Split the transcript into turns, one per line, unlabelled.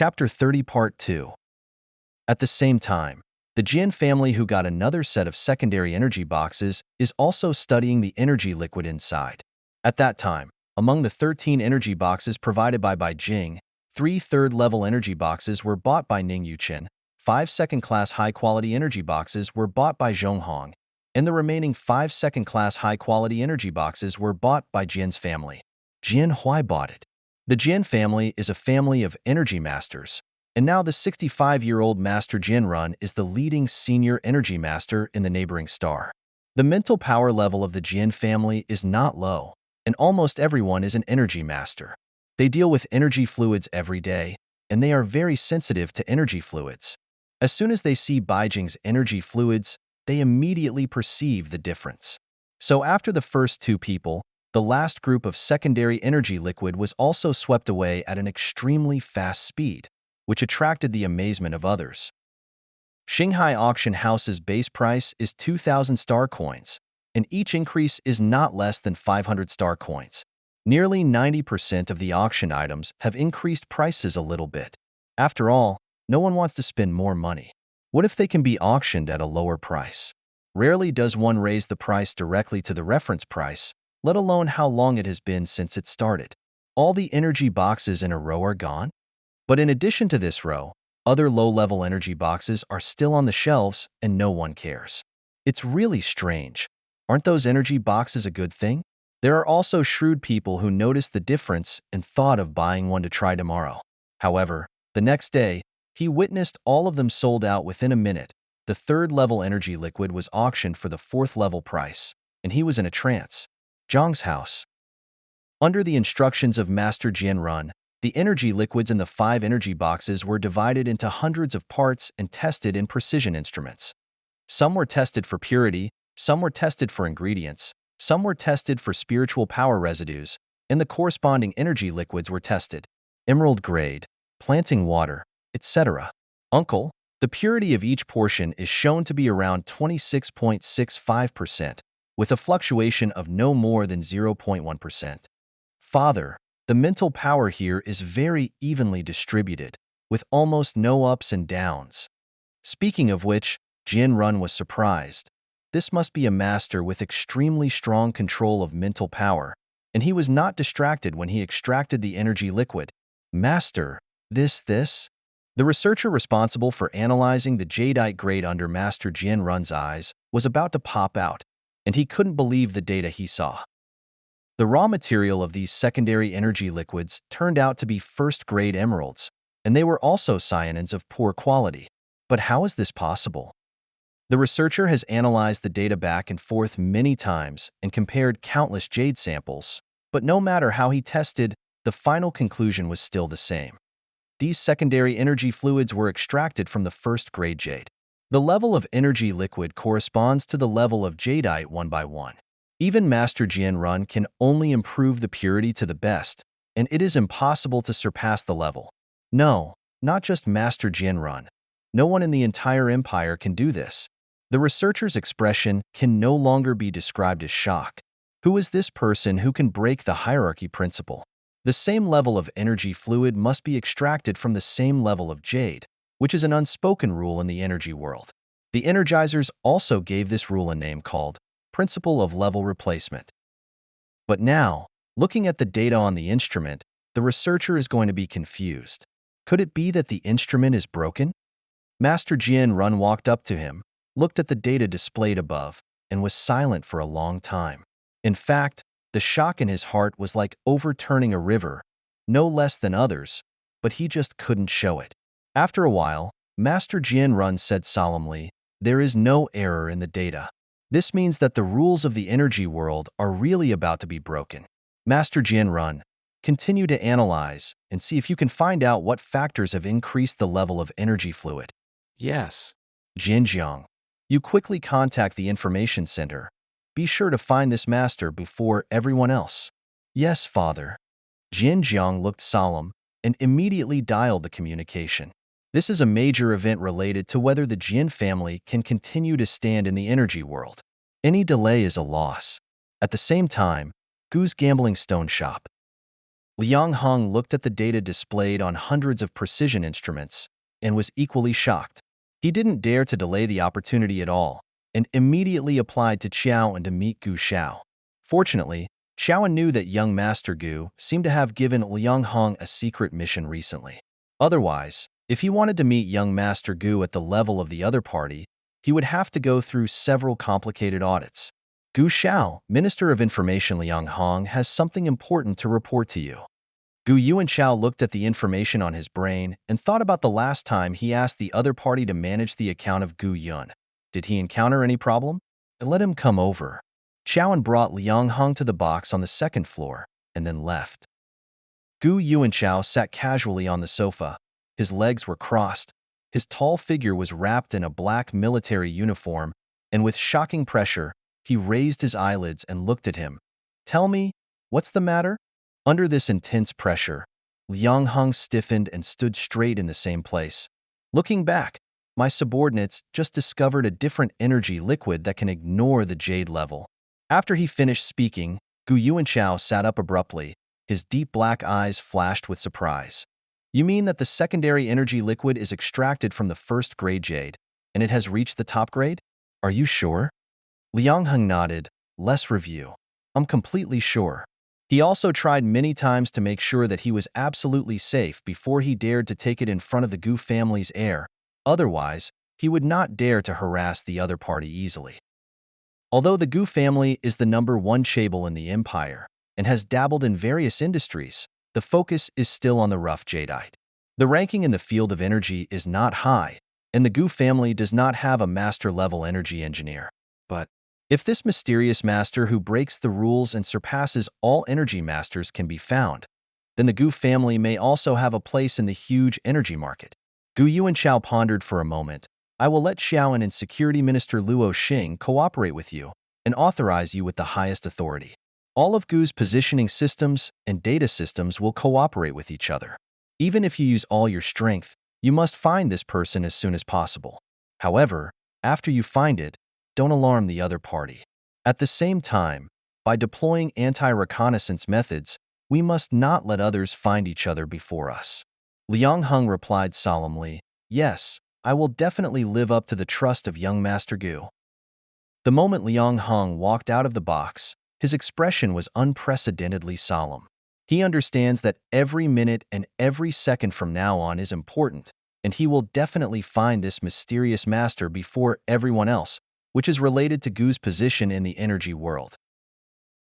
Chapter 30, Part 2. At the same time, the Jian family, who got another set of secondary energy boxes, is also studying the energy liquid inside. At that time, among the 13 energy boxes provided by Jing, 3 third-level energy boxes were bought by Ning Yuchen, 5 second-class high-quality energy boxes were bought by Zhonghong, and the remaining 5 second-class high-quality energy boxes were bought by Jian's family. Jian Huai bought it. The Jian family is a family of energy masters, and now the 65-year-old Master Jianrun is the leading senior energy master in the neighboring star. The mental power level of the Jian family is not low, and almost everyone is an energy master. They deal with energy fluids every day, and they are very sensitive to energy fluids. As soon as they see Beijing's energy fluids, they immediately perceive the difference. So after the first 2 people, the last group of secondary energy liquid was also swept away at an extremely fast speed, which attracted the amazement of others. Shanghai Auction House's base price is 2,000 star coins, and each increase is not less than 500 star coins. Nearly 90% of the auction items have increased prices a little bit. After all, no one wants to spend more money. What if they can be auctioned at a lower price? Rarely does one raise the price directly to the reference price, let alone how long it has been since it started. All the energy boxes in a row are gone? But in addition to this row, other low-level energy boxes are still on the shelves and no one cares. It's really strange. Aren't those energy boxes a good thing? There are also shrewd people who noticed the difference and thought of buying one to try tomorrow. However, the next day, he witnessed all of them sold out within a minute. The third-level energy liquid was auctioned for the 4th-level price, and he was in a trance. Zhang's house. Under the instructions of Master Jianrun, the energy liquids in the 5 energy boxes were divided into hundreds of parts and tested in precision instruments. Some were tested for purity, some were tested for ingredients, some were tested for spiritual power residues, and the corresponding energy liquids were tested. Emerald grade, planting water, etc. Uncle, the purity of each portion is shown to be around 26.65%, with a fluctuation of no more than 0.1%. Father, the mental power here is very evenly distributed, with almost no ups and downs. Speaking of which, Jianrun was surprised. This must be a master with extremely strong control of mental power, and he was not distracted when he extracted the energy liquid. Master, this? The researcher responsible for analyzing the jadeite grade under Master Jianrun's eyes was about to pop out, and he couldn't believe the data he saw. The raw material of these secondary energy liquids turned out to be first-grade emeralds, and they were also cyanins of poor quality. But how is this possible? The researcher has analyzed the data back and forth many times and compared countless jade samples, but no matter how he tested, the final conclusion was still the same. These secondary energy fluids were extracted from the first-grade jade. The level of energy liquid corresponds to the level of jadeite 1 by 1. Even Master Jianrun can only improve the purity to the best, and it is impossible to surpass the level. No, not just Master Jianrun. No one in the entire empire can do this. The researcher's expression can no longer be described as shock. Who is this person who can break the hierarchy principle? The same level of energy fluid must be extracted from the same level of jade, which is an unspoken rule in the energy world. The Energizers also gave this rule a name called principle of level replacement. But now, looking at the data on the instrument, the researcher is going to be confused. Could it be that the instrument is broken? Master Jianrun walked up to him, looked at the data displayed above, and was silent for a long time. In fact, the shock in his heart was like overturning a river, no less than others, but he just couldn't show it. After a while, Master Jianrun said solemnly, "There is no error in the data. This means that the rules of the energy world are really about to be broken. Master Jianrun, continue to analyze and see if you can find out what factors have increased the level of energy fluid."
Yes.
Jinjiang, you quickly contact the information center. Be sure to find this master before everyone else. Yes, father. Jinjiang looked solemn and immediately dialed the communication. This is a major event related to whether the Jian family can continue to stand in the energy world. Any delay is a loss. At the same time, Gu's gambling stone shop. Liang Hong looked at the data displayed on hundreds of precision instruments and was equally shocked. He didn't dare to delay the opportunity at all and immediately applied to Qiao to meet Gu Xiao. Fortunately, Xiao knew that young Master Gu seemed to have given Liang Hong a secret mission recently. Otherwise, if he wanted to meet young Master Gu at the level of the other party, he would have to go through several complicated audits. Gu Xiao, Minister of Information Liang Hong, has something important to report to you. Gu Yuanchao looked at the information on his brain and thought about the last time he asked the other party to manage the account of Gu Yun. Did he encounter any problem? Let him come over. Xiaoan brought Liang Hong to the box on the second floor and then left. Gu Yuanchao sat casually on the sofa. His legs were crossed. His tall figure was wrapped in a black military uniform, and with shocking pressure, he raised his eyelids and looked at him. Tell me, what's the matter? Under this intense pressure, Liang Hong stiffened and stood straight in the same place. Looking back, my subordinates just discovered a different energy liquid that can ignore the jade level. After he finished speaking, Gu Yuanchao sat up abruptly. His deep black eyes flashed with surprise. You mean that the secondary energy liquid is extracted from the first grade jade, and it has reached the top grade? Are you sure? Liang Hong nodded. Let's review. I'm completely sure. He also tried many times to make sure that he was absolutely safe before he dared to take it in front of the Gu family's heir. Otherwise, he would not dare to harass the other party easily. Although the Gu family is the #1 chaebol in the empire and has dabbled in various industries, the focus is still on the rough jadeite. The ranking in the field of energy is not high, and the Gu family does not have a master-level energy engineer. But if this mysterious master who breaks the rules and surpasses all energy masters can be found, then the Gu family may also have a place in the huge energy market. Gu Yuanchao pondered for a moment. I will let Xiaoan and Security Minister Luo Xing cooperate with you and authorize you with the highest authority. All of Gu's positioning systems and data systems will cooperate with each other. Even if you use all your strength, you must find this person as soon as possible. However, after you find it, don't alarm the other party. At the same time, by deploying anti-reconnaissance methods, we must not let others find each other before us. Liang Hong replied solemnly, Yes, I will definitely live up to the trust of young Master Gu. The moment Liang Hong walked out of the box, his expression was unprecedentedly solemn. He understands that every minute and every second from now on is important, and he will definitely find this mysterious master before everyone else, which is related to Gu's position in the energy world.